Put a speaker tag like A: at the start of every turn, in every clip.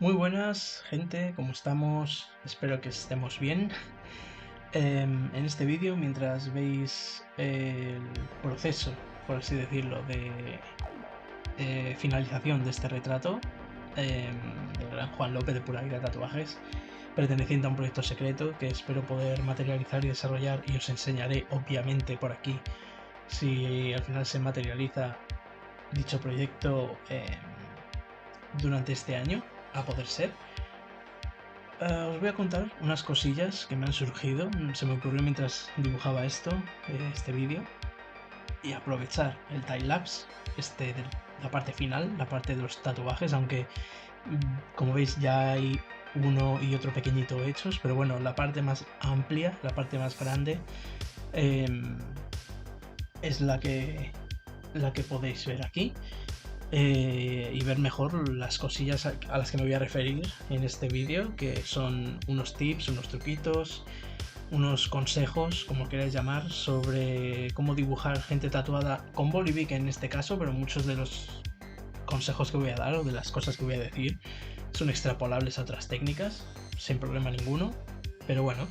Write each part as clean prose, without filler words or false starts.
A: Muy buenas, gente, ¿cómo estamos? Espero que estemos bien. En este vídeo, mientras veis el proceso, por así decirlo, de finalización de este retrato, del gran Juan López de Pura Vida Tatuajes, perteneciente a un proyecto secreto que espero poder materializar y desarrollar, y os enseñaré, obviamente, por aquí, si al final se materializa dicho proyecto durante este año, a poder ser. Os voy a contar unas cosillas que me han surgido, se me ocurrió mientras dibujaba este vídeo, y aprovechar el timelapse, de la parte final, la parte de los tatuajes, aunque como veis ya hay uno y otro pequeñito hechos, pero bueno, la parte más amplia, la parte más grande, es la que podéis ver aquí. Y ver mejor las cosillas a las que me voy a referir en este vídeo, que son unos tips, unos truquitos, unos consejos, como queráis llamar, sobre cómo dibujar gente tatuada con Bolivic en este caso, pero muchos de los consejos que voy a dar o de las cosas que voy a decir son extrapolables a otras técnicas, sin problema ninguno, pero bueno,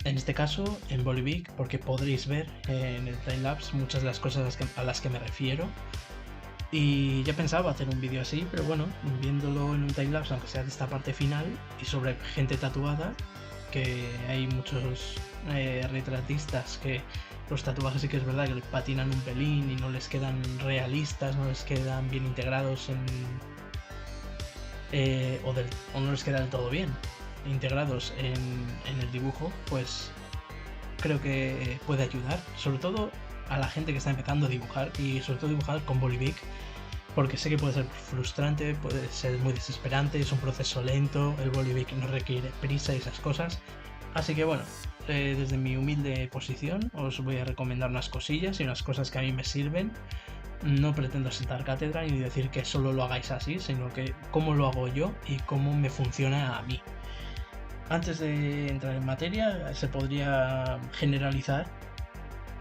A: en este caso en Bolivic, porque podréis ver en el timelapse muchas de las cosas a las que me refiero. Y ya pensaba hacer un vídeo así, pero bueno, viéndolo en un timelapse, aunque sea de esta parte final, y sobre gente tatuada, que hay muchos retratistas que los tatuajes sí que es verdad que les patinan un pelín y no les quedan realistas, no les quedan bien integrados o no les queda del todo bien integrados en el dibujo, pues creo que puede ayudar, sobre todo a la gente que está empezando a dibujar, y sobre todo dibujar con Bolivic, porque sé que puede ser frustrante, puede ser muy desesperante, es un proceso lento, el Bolivic no requiere prisa y esas cosas. Así que bueno, desde mi humilde posición os voy a recomendar unas cosillas y unas cosas que a mí me sirven. No pretendo sentar cátedra ni decir que solo lo hagáis así, sino que cómo lo hago yo y cómo me funciona a mí. Antes de entrar en materia, se podría generalizar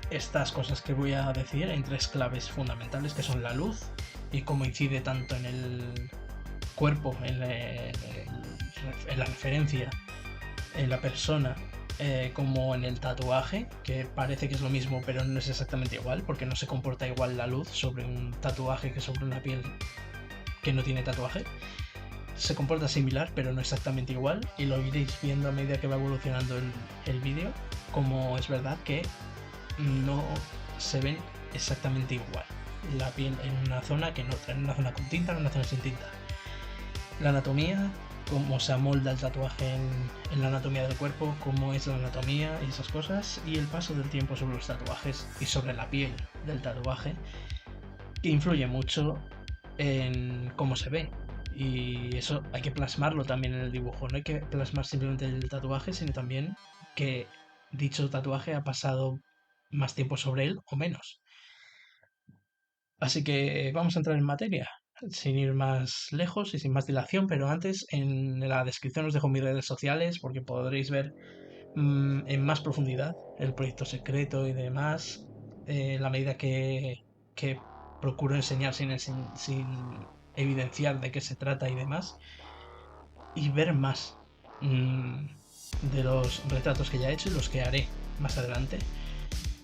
A: estas cosas que voy a decir en tres claves fundamentales, que son la luz y cómo incide tanto en el cuerpo, en la referencia, en la persona, como en el tatuaje, que parece que es lo mismo pero no es exactamente igual, porque no se comporta igual la luz sobre un tatuaje que sobre una piel que no tiene tatuaje. Se comporta similar pero no exactamente igual, y lo iréis viendo a medida que va evolucionando el vídeo, como es verdad que no se ven exactamente igual la piel en una zona que en otra, en una zona con tinta, en una zona sin tinta. La anatomía, cómo se amolda el tatuaje en la anatomía del cuerpo, cómo es la anatomía y esas cosas, y el paso del tiempo sobre los tatuajes y sobre la piel del tatuaje, que influye mucho en cómo se ve. Y eso hay que plasmarlo también en el dibujo, no hay que plasmar simplemente el tatuaje, sino también que dicho tatuaje ha pasado más tiempo sobre él o menos. Así que vamos a entrar en materia, sin ir más lejos y sin más dilación, pero antes en la descripción os dejo mis redes sociales porque podréis ver en más profundidad el proyecto secreto y demás, la medida que procuro enseñar sin evidenciar de qué se trata y demás, y ver más mmm, de los retratos que ya he hecho y los que haré más adelante.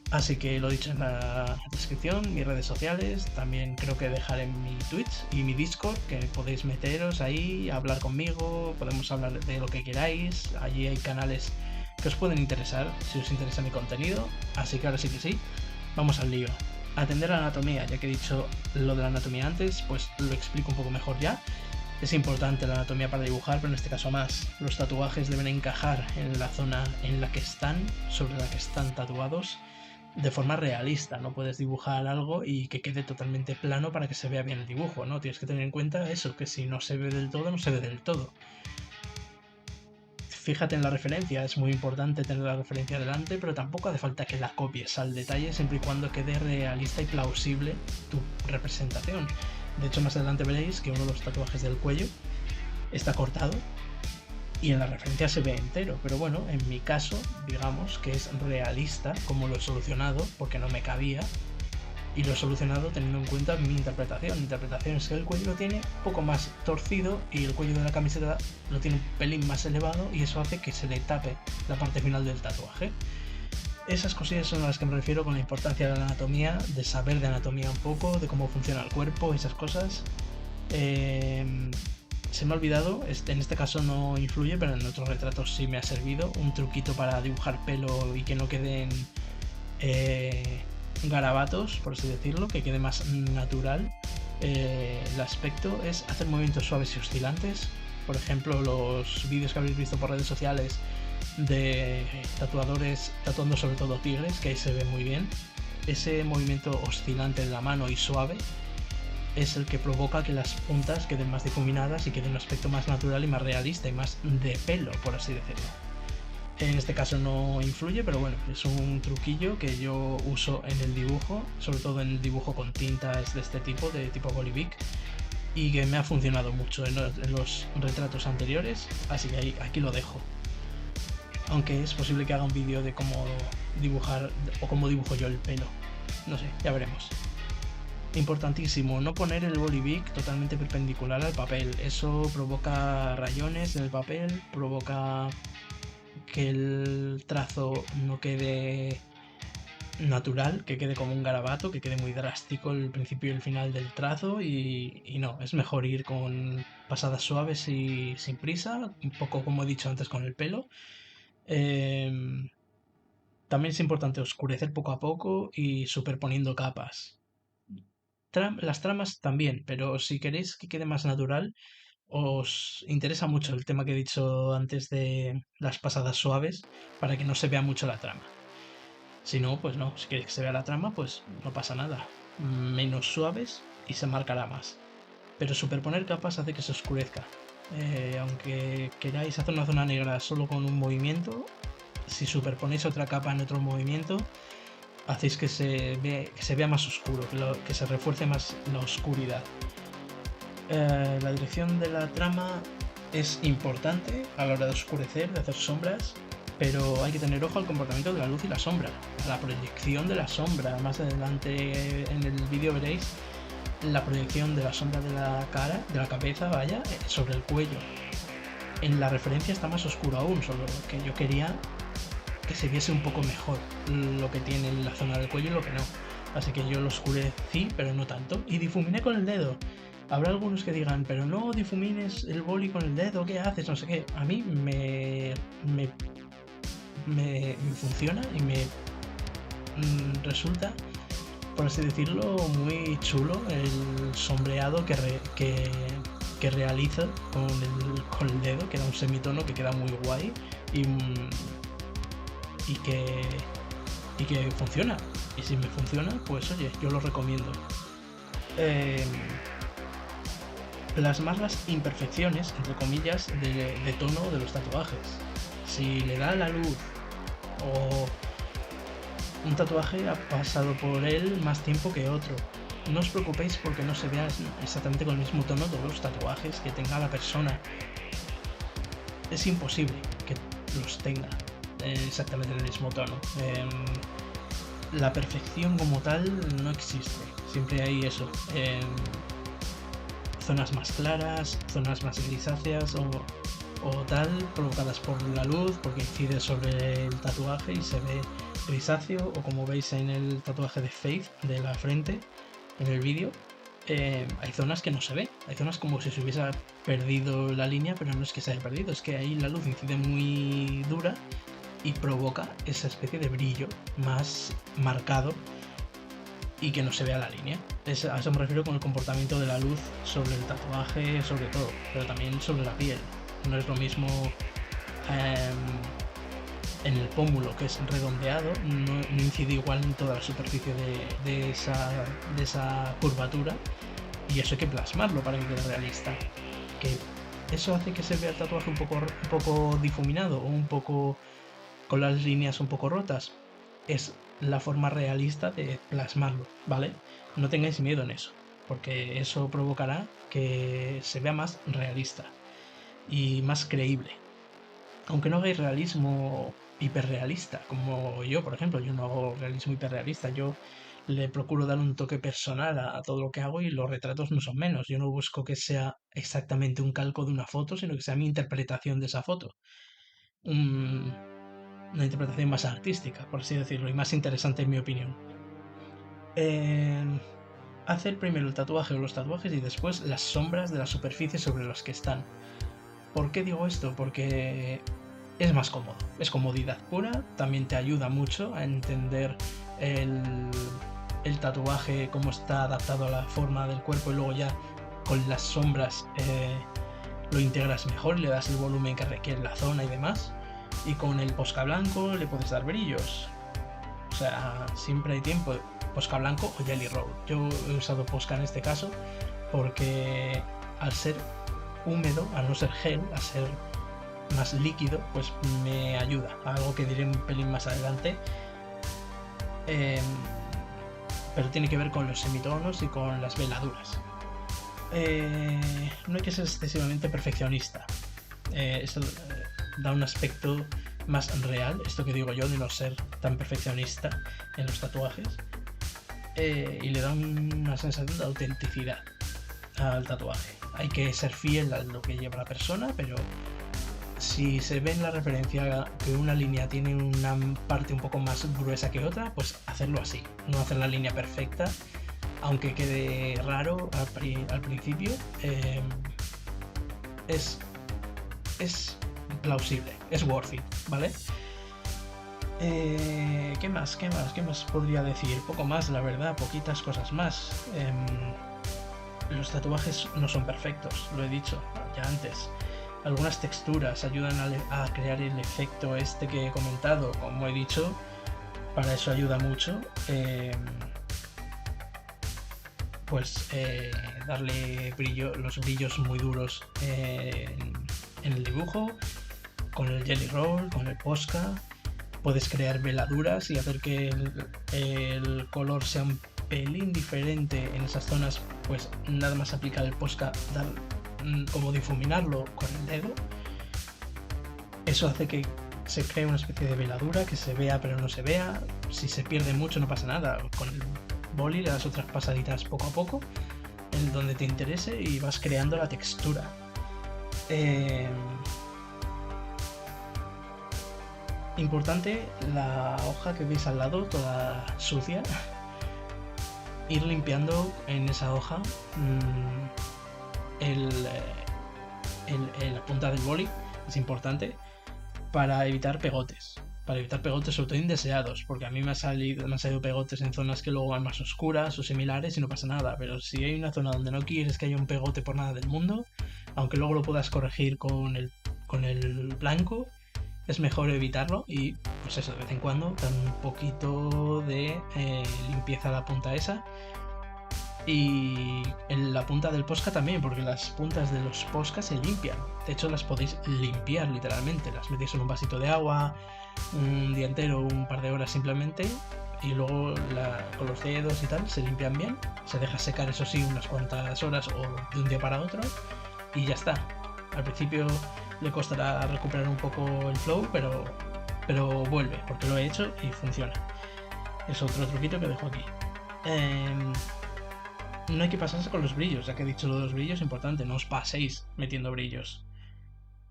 A: Así que lo dicho en la descripción, mis redes sociales, también creo que dejaré mi Twitch y mi Discord, que podéis meteros ahí, hablar conmigo, podemos hablar de lo que queráis, allí hay canales que os pueden interesar si os interesa mi contenido, así que ahora sí que sí, vamos al lío. Atender a la anatomía, ya que he dicho lo de la anatomía antes, pues lo explico un poco mejor ya. Es importante la anatomía para dibujar, pero en este caso más. Los tatuajes deben encajar en la zona en la que están, sobre la que están tatuados, de forma realista. No puedes dibujar algo y que quede totalmente plano para que se vea bien el dibujo, ¿no? Tienes que tener en cuenta eso, que si no se ve del todo, no se ve del todo. Fíjate en la referencia, es muy importante tener la referencia delante, pero tampoco hace falta que la copies al detalle, siempre y cuando quede realista y plausible tu representación. De hecho, más adelante veréis que uno de los tatuajes del cuello está cortado y en la referencia se ve entero, pero bueno, en mi caso, digamos que es realista como lo he solucionado, porque no me cabía, y lo he solucionado teniendo en cuenta mi interpretación. Mi interpretación es que el cuello lo tiene un poco más torcido y el cuello de la camiseta lo tiene un pelín más elevado y eso hace que se le tape la parte final del tatuaje. Esas cosillas son a las que me refiero con la importancia de la anatomía, de saber de anatomía un poco, de cómo funciona el cuerpo, esas cosas. Se me ha olvidado, en este caso no influye, pero en otros retratos sí me ha servido. Un truquito para dibujar pelo y que no queden garabatos, por así decirlo, que quede más natural el aspecto, es hacer movimientos suaves y oscilantes. Por ejemplo, los vídeos que habréis visto por redes sociales de tatuadores tatuando sobre todo tigres, que ahí se ve muy bien. Ese movimiento oscilante de la mano y suave es el que provoca que las puntas queden más difuminadas y quede un aspecto más natural y más realista y más de pelo, por así decirlo. En este caso no influye, pero bueno, es un truquillo que yo uso en el dibujo, sobre todo en el dibujo con tintas de este tipo, de tipo Bolivic, y que me ha funcionado mucho en los retratos anteriores, así que aquí lo dejo. Aunque es posible que haga un vídeo de cómo dibujar o cómo dibujo yo el pelo. No sé, ya veremos. Importantísimo, no poner el Bolivic totalmente perpendicular al papel. Eso provoca rayones en el papel, provoca que el trazo no quede natural, que quede como un garabato, que quede muy drástico el principio y el final del trazo y no, es mejor ir con pasadas suaves y sin prisa, un poco como he dicho antes con el pelo. También es importante oscurecer poco a poco y superponiendo capas. Las tramas también, pero si queréis que quede más natural, os interesa mucho el tema que he dicho antes de las pasadas suaves para que no se vea mucho la trama. Si no, pues no, si queréis que se vea la trama, pues no pasa nada. Menos suaves y se marcará más. Pero superponer capas hace que se oscurezca. Aunque queráis hacer una zona negra solo con un movimiento, si superponéis otra capa en otro movimiento, hacéis que se vea más oscuro, que se refuerce más la oscuridad. La dirección de la trama es importante a la hora de oscurecer, de hacer sombras, pero hay que tener ojo al comportamiento de la luz y la sombra, a la proyección de la sombra. Más adelante en el vídeo veréis la proyección de la sombra de la cara, de la cabeza, vaya, sobre el cuello. En la referencia está más oscuro aún, solo que yo quería que se viese un poco mejor lo que tiene en la zona del cuello y lo que no. Así que yo lo oscurecí, pero no tanto. Y difuminé con el dedo. Habrá algunos que digan, pero no difumines el boli con el dedo, ¿qué haces? No sé qué. A mí me funciona y me resulta, por así decirlo, muy chulo el sombreado que realiza con el dedo, que da un semitono que queda muy guay y que funciona. Y si me funciona, pues oye, yo lo recomiendo. Plasmar las imperfecciones, entre comillas, de tono de los tatuajes. Si le da la luz o un tatuaje ha pasado por él más tiempo que otro, no os preocupéis porque no se vea exactamente con el mismo tono todos los tatuajes que tenga la persona. Es imposible que los tenga exactamente en el mismo tono. La perfección como tal no existe. Siempre hay eso. Zonas más claras, zonas más grisáceas o tal, provocadas por la luz, porque incide sobre el tatuaje y se ve grisáceo, o como veis en el tatuaje de Faith de la frente, en el vídeo, hay zonas que no se ve, hay zonas como si se hubiese perdido la línea, pero no es que se haya perdido, es que ahí la luz incide muy dura y provoca esa especie de brillo más marcado y que no se vea la línea. A eso me refiero con el comportamiento de la luz sobre el tatuaje, sobre todo, pero también sobre la piel. No es lo mismo en el pómulo, que es redondeado, no incide igual en toda la superficie de esa curvatura, y eso hay que plasmarlo para que quede realista. Que eso hace que se vea el tatuaje un poco difuminado o un poco con las líneas un poco rotas. Es la forma realista de plasmarlo, ¿vale? No tengáis miedo en eso, porque eso provocará que se vea más realista y más creíble. Aunque no hagáis realismo hiperrealista, como yo, por ejemplo, yo no hago realismo hiperrealista, yo le procuro dar un toque personal a todo lo que hago y los retratos no son menos. Yo no busco que sea exactamente un calco de una foto, sino que sea mi interpretación de esa foto. Un- una interpretación más artística, por así decirlo, y más interesante en mi opinión. Eh, Hacer primero el tatuaje o los tatuajes y después las sombras de la superficie sobre las que están. ¿Por qué digo esto? Porque es más cómodo, es comodidad pura, también te ayuda mucho a entender el, el tatuaje, cómo está adaptado a la forma del cuerpo y luego ya con las sombras lo integras mejor, le das el volumen que requiere la zona y demás. Y con el Posca blanco le puedes dar brillos. O sea, siempre hay tiempo. Posca blanco o Jelly Roll. Yo he usado Posca en este caso porque al ser húmedo, al no ser gel, a ser más líquido, pues me ayuda. Algo que diré un pelín más adelante. Pero tiene que ver con los semitonos y con las veladuras. No hay que ser excesivamente perfeccionista. Eso da un aspecto más real, esto que digo yo, de no ser tan perfeccionista en los tatuajes. Y le da una sensación de autenticidad al tatuaje. Hay que ser fiel a lo que lleva la persona, pero si se ve en la referencia que una línea tiene una parte un poco más gruesa que otra, pues hacerlo así, no hacer la línea perfecta, aunque quede raro al principio. Es plausible, es worth it, ¿vale? ¿Qué más podría decir? Poco más, la verdad, poquitas cosas más. Los tatuajes no son perfectos, lo he dicho ya antes. Algunas texturas ayudan a crear el efecto este que he comentado, como he dicho, para eso ayuda mucho. Darle brillo, los brillos muy duros en el dibujo, con el Jelly Roll, con el Posca. Puedes crear veladuras y hacer que el color sea un pelín diferente en esas zonas, pues nada más aplicar el Posca, como difuminarlo con el dedo. Eso hace que se cree una especie de veladura, que se vea pero no se vea. Si se pierde mucho no pasa nada, con el boli le das otras pasaditas poco a poco en donde te interese y vas creando la textura. Importante, la hoja que veis al lado toda sucia, ir limpiando en esa hoja la punta del boli, es importante para evitar pegotes, sobre todo indeseados, porque a mí me han salido pegotes en zonas que luego van más oscuras o similares y no pasa nada, pero si hay una zona donde no quieres que haya un pegote por nada del mundo, aunque luego lo puedas corregir con el blanco, es mejor evitarlo y pues eso, de vez en cuando dar un poquito de limpieza a la punta esa. Y en la punta del Posca también, porque las puntas de los Posca se limpian. De hecho, las podéis limpiar literalmente. Las metéis en un vasito de agua, un día entero, un par de horas simplemente, y luego con los dedos y tal se limpian bien. Se deja secar, eso sí, unas cuantas horas o de un día para otro, y ya está. Al principio le costará recuperar un poco el flow, pero vuelve, porque lo he hecho y funciona. Es otro truquito que dejo aquí. No hay que pasarse con los brillos, ya que he dicho lo de los brillos, importante, no os paséis metiendo brillos.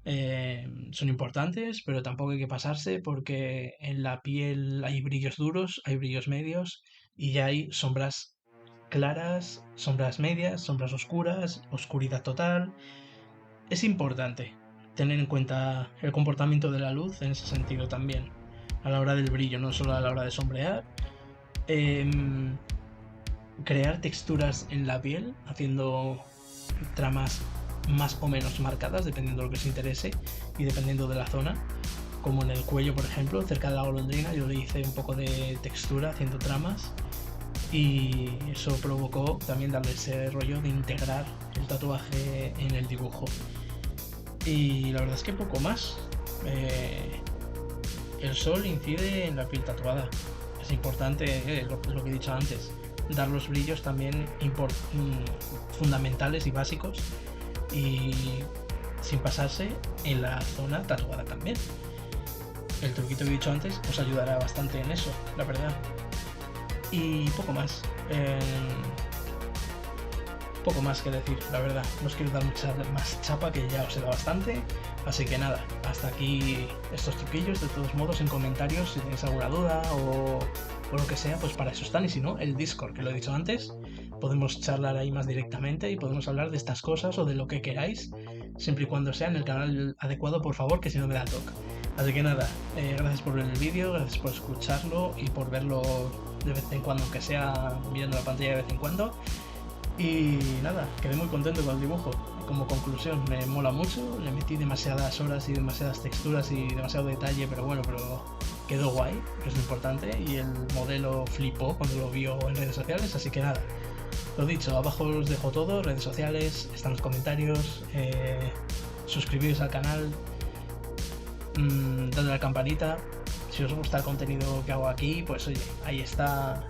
A: Son importantes, pero tampoco hay que pasarse porque en la piel hay brillos duros, hay brillos medios y ya hay sombras claras, sombras medias, sombras oscuras, oscuridad total. Es importante tener en cuenta el comportamiento de la luz en ese sentido también, a la hora del brillo, no solo a la hora de sombrear. Crear texturas en la piel, haciendo tramas más o menos marcadas, dependiendo de lo que os interese y dependiendo de la zona. Como en el cuello, por ejemplo, cerca de la golondrina, yo le hice un poco de textura haciendo tramas y eso provocó también darle ese rollo de integrar el tatuaje en el dibujo. Y la verdad es que poco más. El sol incide en la piel tatuada. Es importante, lo que he dicho antes, dar los brillos también fundamentales y básicos y sin pasarse en la zona tatuada también. El truquito que he dicho antes os ayudará bastante en eso, la verdad. Y poco más. Poco más que decir, la verdad. No os quiero dar mucha más chapa, que ya os he dado bastante. Así que nada, hasta aquí estos truquillos. De todos modos, en comentarios, si tenéis alguna duda o lo que sea, pues para eso están. Y si no, el Discord, que lo he dicho antes, podemos charlar ahí más directamente y podemos hablar de estas cosas o de lo que queráis, siempre y cuando sea en el canal adecuado, por favor, que si no me da toque. Así que nada, gracias por ver el vídeo, gracias por escucharlo y por verlo de vez en cuando, aunque sea mirando la pantalla de vez en cuando. Y nada, quedé muy contento con el dibujo. Como conclusión, me mola mucho, le metí demasiadas horas y demasiadas texturas y demasiado detalle, pero bueno, pero quedó guay, que es lo importante, y el modelo flipó cuando lo vio en redes sociales, así que nada, lo dicho, abajo os dejo todo, redes sociales, están los comentarios, suscribiros al canal, dadle a la campanita. Si os gusta el contenido que hago aquí, pues oye, ahí está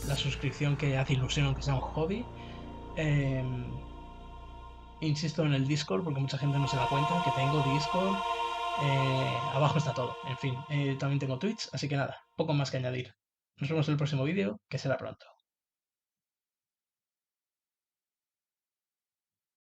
A: la suscripción, que hace ilusión aunque sea un hobby. Eh, Insisto en el Discord porque mucha gente no se da cuenta que tengo Discord. Abajo está todo. En fin, también tengo Twitch, así que nada, poco más que añadir. Nos vemos en el próximo vídeo, que será pronto.